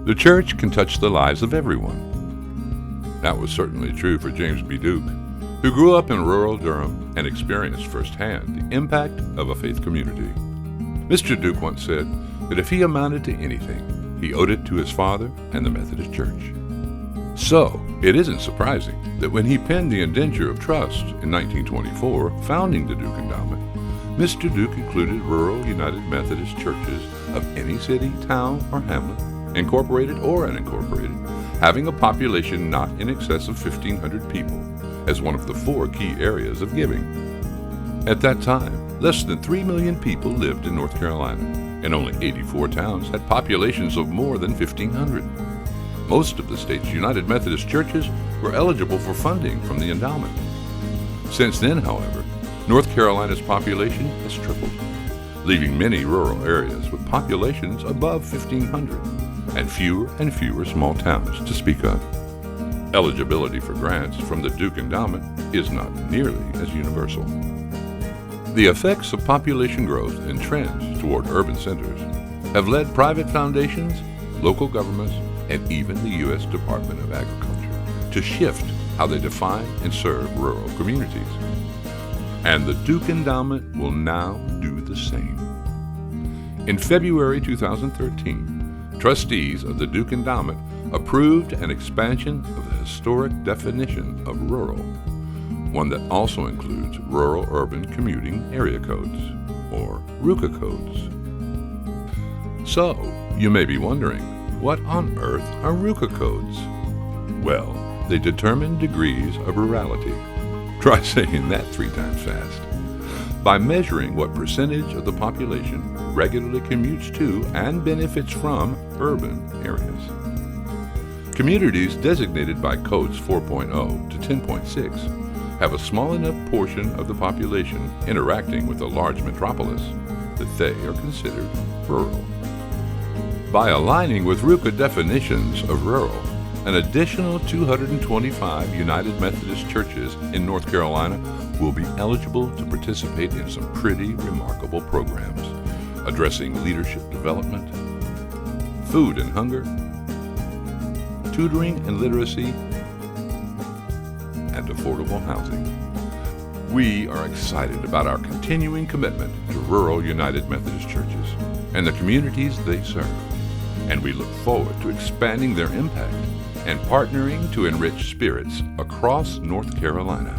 The church can touch the lives of everyone. That was certainly true for James B. Duke, who grew up in rural Durham and experienced firsthand the impact of a faith community. Mr. Duke once said that if he amounted to anything, he owed it to his father and the Methodist Church. So, it isn't surprising that when he penned the Indenture of Trust in 1924, founding the Duke Endowment, Mr. Duke included rural United Methodist churches of any city, town, or hamlet, incorporated or unincorporated, having a population not in excess of 1,500 people, as one of the 4 key areas of giving. At that time, less than 3 million people lived in North Carolina, and only 84 towns had populations of more than 1,500. Most of the state's United Methodist churches were eligible for funding from the endowment. Since then, however, North Carolina's population has tripled, leaving many rural areas with populations above 1,500 and fewer small towns to speak of. Eligibility for grants from the Duke Endowment is not nearly as universal. The effects of population growth and trends toward urban centers have led private foundations, local governments, and even the U.S. Department of Agriculture to shift how they define and serve rural communities. And the Duke Endowment will now do the same. In February 2013, trustees of the Duke Endowment approved an expansion of the historic definition of rural, one that also includes rural-urban commuting area codes, or RUCA codes. So, you may be wondering, what on earth are RUCA codes? Well, they determine degrees of rurality. Try saying that 3 times fast. By measuring what percentage of the population regularly commutes to and benefits from urban areas. Communities designated by codes 4.0 to 10.6 have a small enough portion of the population interacting with a large metropolis that they are considered rural. By aligning with RUCA definitions of rural, an additional 225 United Methodist churches in North Carolina will be eligible to participate in some pretty remarkable programs addressing leadership development, food and hunger, tutoring and literacy, and affordable housing. We are excited about our continuing commitment to rural United Methodist churches and the communities they serve, and we look forward to expanding their impact and partnering to enrich spirits across North Carolina.